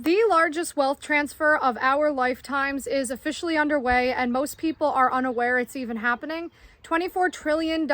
The largest wealth transfer of our lifetimes is officially underway, and most people are unaware it's even happening. $24 trillion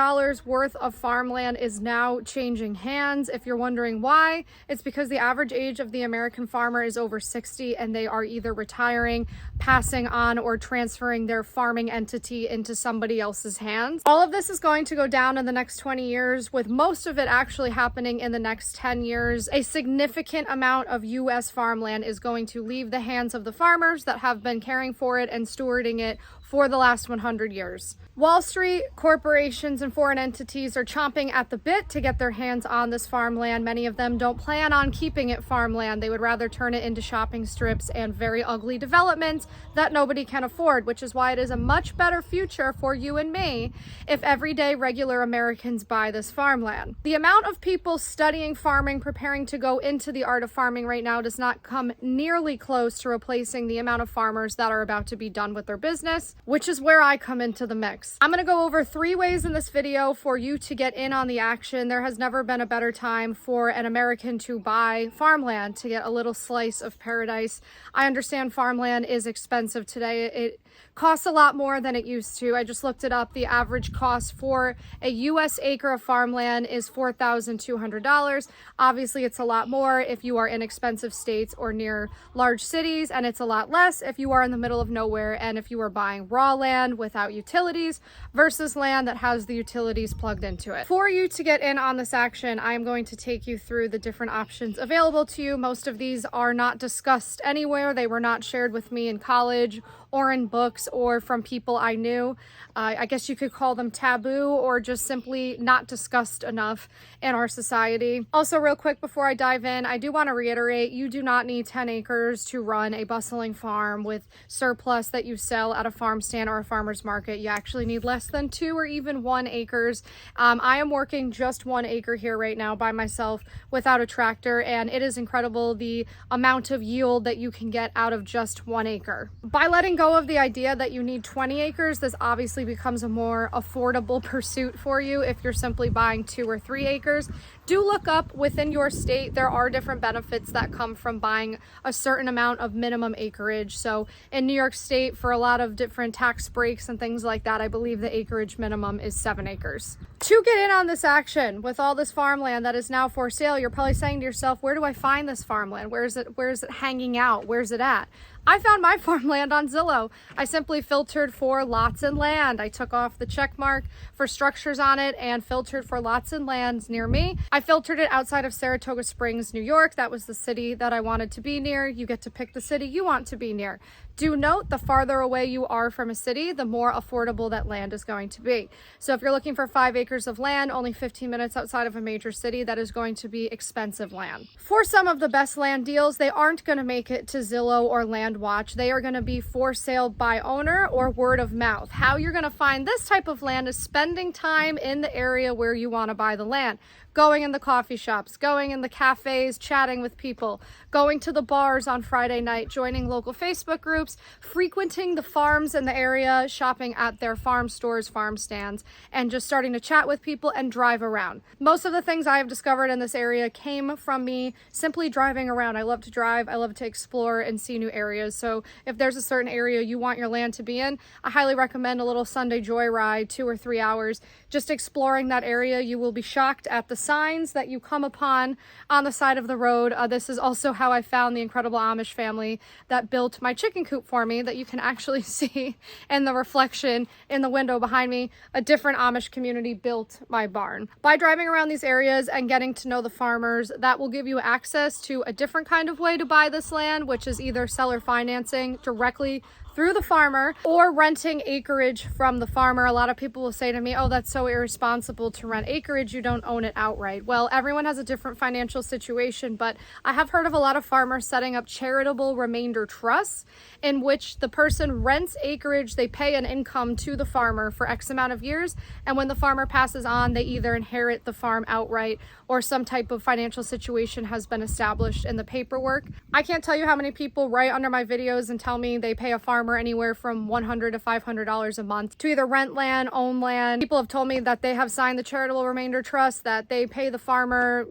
worth of farmland is now changing hands. If you're wondering why, it's because the average age of the American farmer is over 60, and they are either retiring, passing on, or transferring their farming entity into somebody else's hands. All of this is going to go down in the next 20 years, with most of it actually happening in the next 10 years. A significant amount of U.S. farmland is going to leave the hands of the farmers that have been caring for it and stewarding it for the last 100 years. Wall Street, corporations, and foreign entities are chomping at the bit to get their hands on this farmland. Many of them don't plan on keeping it farmland. They would rather turn it into shopping strips and very ugly developments that nobody can afford, which is why it is a much better future for you and me if everyday regular Americans buy this farmland. The amount of people studying farming, preparing to go into the art of farming right now does not come nearly close to replacing the amount of farmers that are about to be done with their business, which is where I come into the mix. I'm going to go over 3 ways in this video for you to get in on the action. There has never been a better time for an American to buy farmland, to get a little slice of paradise. I understand farmland is expensive today. It costs a lot more than it used to. I just looked it up. The average cost for a U.S. acre of farmland is $4,200. Obviously, it's a lot more if you are in expensive states or near large cities, and it's a lot less if you are in the middle of nowhere and if you are buying raw land without utilities versus land that has the utilities plugged into it. For you to get in on this action, I am going to take you through the different options available to you. Most of these are not discussed anywhere. They were not shared with me in college or in books or from people I knew. I guess you could call them taboo or just simply not discussed enough in our society. Also, real quick before I dive in, I do want to reiterate, you do not need 10 acres to run a bustling farm with surplus that you sell at a farm stand or a farmer's market. You actually need less than 2 or even 1 acres. I am working just 1 acre here right now by myself without a tractor, and it is incredible the amount of yield that you can get out of just 1 acre. By letting go of the idea that you need 20 acres, this obviously becomes a more affordable pursuit for you if you're simply buying 2 or 3 acres. Do look up within your state. There are different benefits that come from buying a certain amount of minimum acreage. So in New York State, for a lot of different tax breaks and things like that, I believe the acreage minimum is 7 acres. To get in on this action with all this farmland that is now for sale, you're probably saying to yourself, where do I find this farmland? Where is it hanging out? Where's it at? I found my farmland on Zillow. I simply filtered for lots and land. I took off the check mark for structures on it and filtered for lots and lands near me. I filtered it outside of Saratoga Springs, New York. That was the city that I wanted to be near. You get to pick the city you want to be near. Do note, the farther away you are from a city, the more affordable that land is going to be. So if you're looking for 5 acres of land, only 15 minutes outside of a major city, that is going to be expensive land. For some of the best land deals, they aren't going to make it to Zillow or LandWatch. They are going to be for sale by owner or word of mouth. How you're going to find this type of land is spending time in the area where you want to buy the land. Going in the coffee shops, going in the cafes, chatting with people, going to the bars on Friday night, joining local Facebook groups, frequenting the farms in the area, shopping at their farm stores, farm stands, and just starting to chat with people and drive around. Most of the things I have discovered in this area came from me simply driving around. I love to drive, I love to explore and see new areas. So if there's a certain area you want your land to be in, I highly recommend a little Sunday joyride, 2 or 3 hours, just exploring that area. You will be shocked at the signs that you come upon on the side of the road. This is also how I found the incredible Amish family that built my chicken coop for me, that you can actually see in the reflection in the window behind me. A different Amish community built my barn. By driving around these areas and getting to know the farmers, that will give you access to a different kind of way to buy this land, which is either seller financing directly through the farmer or renting acreage from the farmer. A lot of people will say to me, oh, that's so irresponsible to rent acreage, you don't own it outright. Well, everyone has a different financial situation, but I have heard of a lot of farmers setting up charitable remainder trusts in which the person rents acreage, they pay an income to the farmer for X amount of years, and when the farmer passes on, they either inherit the farm outright or some type of financial situation has been established in the paperwork. I can't tell you how many people write under my videos and tell me they pay a farmer anywhere from $100 to $500 a month to either rent land, own land. People have told me that they have signed the charitable remainder trust, that they pay the farmer,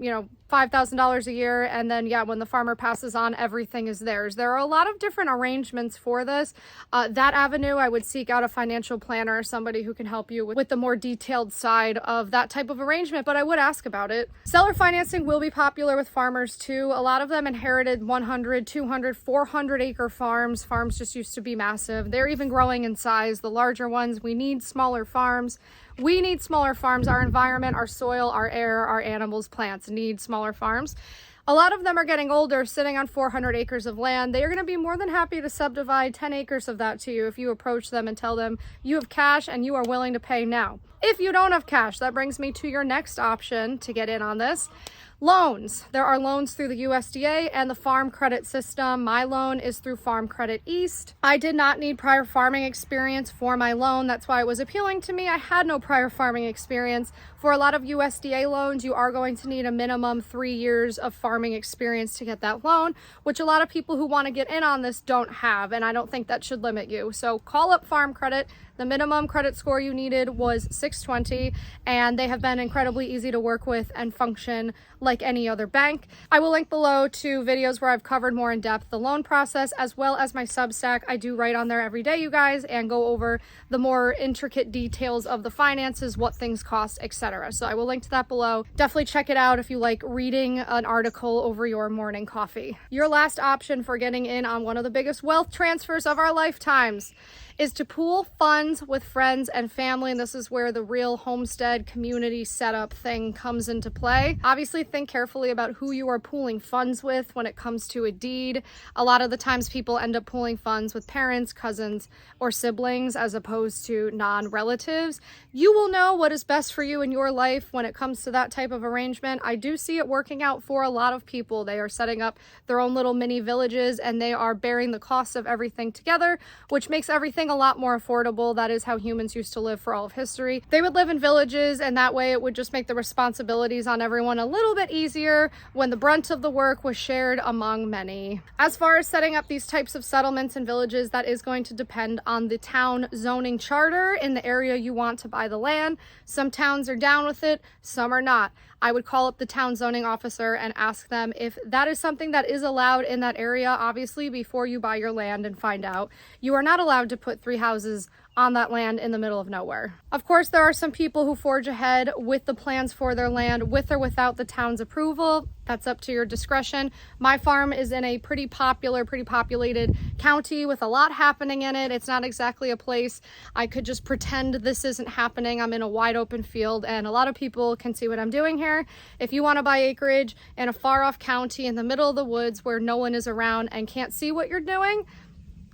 $5,000 a year, and then yeah, when the farmer passes on, everything is theirs. There are a lot of different arrangements for this. That avenue, I would seek out a financial planner, somebody who can help you with the more detailed side of that type of arrangement, but I would ask about it. Seller financing will be popular with farmers too. A lot of them inherited 100, 200, 400 acre farms. Farms just used to be massive. They're even growing in size. The larger ones, we need smaller farms. We need smaller farms. Our environment, our soil, our air, our animals, plants need smaller farms. A lot of them are getting older, sitting on 400 acres of land. They are going to be more than happy to subdivide 10 acres of that to you if you approach them and tell them you have cash and you are willing to pay now. If you don't have cash, that brings me to your next option to get in on this. Loans. There are loans through the USDA and the Farm Credit System. My loan is through Farm Credit East. I did not need prior farming experience for my loan. That's why it was appealing to me. I had no prior farming experience. For a lot of USDA loans, you are going to need a minimum 3 years of farming experience to get that loan, which a lot of people who want to get in on this don't have, and I don't think that should limit you. So call up Farm Credit. The minimum credit score you needed was 620, and they have been incredibly easy to work with and function like any other bank. I will link below to videos where I've covered more in depth the loan process, as well as my Substack. I do write on there every day, you guys, and go over the more intricate details of the finances, what things cost, etc. So I will link to that below. Definitely check it out if you like reading an article over your morning coffee. Your last option for getting in on one of the biggest wealth transfers of our lifetimes is to pool funds with friends and family, and this is where the real homestead community setup thing comes into play. Obviously, think carefully about who you are pooling funds with when it comes to a deed. A lot of the times people end up pooling funds with parents, cousins, or siblings as opposed to non-relatives. You will know what is best for you in your life when it comes to that type of arrangement. I do see it working out for a lot of people. They are setting up their own little mini villages, and they are bearing the cost of everything together, which makes everything a lot more affordable. That is how humans used to live for all of history. They would live in villages, and that way it would just make the responsibilities on everyone a little bit easier when the brunt of the work was shared among many. As far as setting up these types of settlements and villages, that is going to depend on the town zoning charter in the area you want to buy the land. Some towns are down with it, some are not. I would call up the town zoning officer and ask them if that is something that is allowed in that area, obviously, before you buy your land, and find out. You are not allowed to put 3 houses on that land in the middle of nowhere. Of course, there are some people who forge ahead with the plans for their land with or without the town's approval. That's up to your discretion. My farm is in a pretty populated county with a lot happening in it. It's not exactly a place I could just pretend this isn't happening. I'm in a wide open field, and a lot of people can see what I'm doing here. If you want to buy acreage in a far off county in the middle of the woods where no one is around and can't see what you're doing,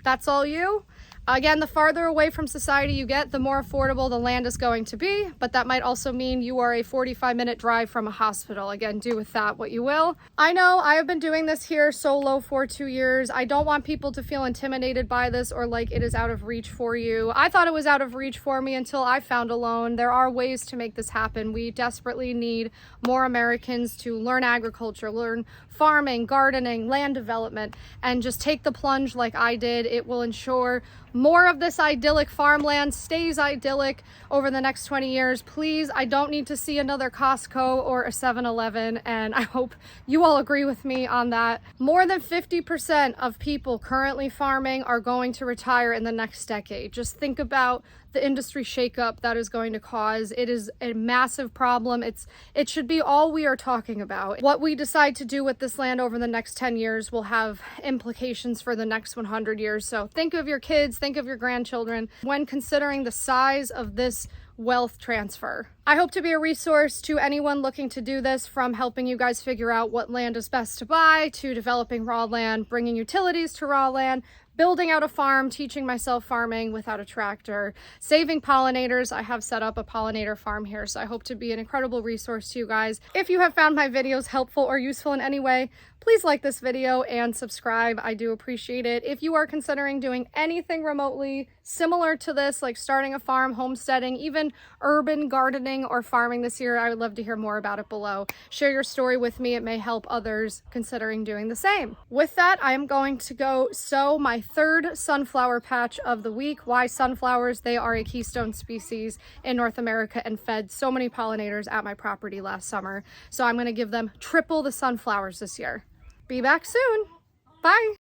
that's all you. Again, the farther away from society you get, the more affordable the land is going to be, but that might also mean you are a 45-minute drive from a hospital. Again, do with that what you will. I know I have been doing this here solo for 2 years. I don't want people to feel intimidated by this or like it is out of reach for you. I thought it was out of reach for me until I found a loan. There are ways to make this happen. We desperately need more Americans to learn agriculture, learn farming, gardening, land development, and just take the plunge like I did. It will ensure more of this idyllic farmland stays idyllic over the next 20 years. Please, I don't need to see another Costco or a 7-Eleven, and I hope you all agree with me on that. More than 50% of people currently farming are going to retire in the next decade. Just think about the industry shakeup that is going to cause. It is a massive problem. It should be all we are talking about. What we decide to do with this land over the next 10 years will have implications for the next 100 years. So think of your kids, think of your grandchildren when considering the size of this wealth transfer. I hope to be a resource to anyone looking to do this, from helping you guys figure out what land is best to buy, to developing raw land, bringing utilities to raw land, building out a farm, teaching myself farming without a tractor, saving pollinators. I have set up a pollinator farm here, so I hope to be an incredible resource to you guys. If you have found my videos helpful or useful in any way, please like this video and subscribe. I do appreciate it. If you are considering doing anything remotely similar to this, like starting a farm, homesteading, even urban gardening, planting or farming this year? I would love to hear more about it below. Share your story with me. It may help others considering doing the same. With that, I am going to go sow my third sunflower patch of the week. Why sunflowers? They are a keystone species in North America and fed so many pollinators at my property last summer. So I'm going to give them triple the sunflowers this year. Be back soon. Bye.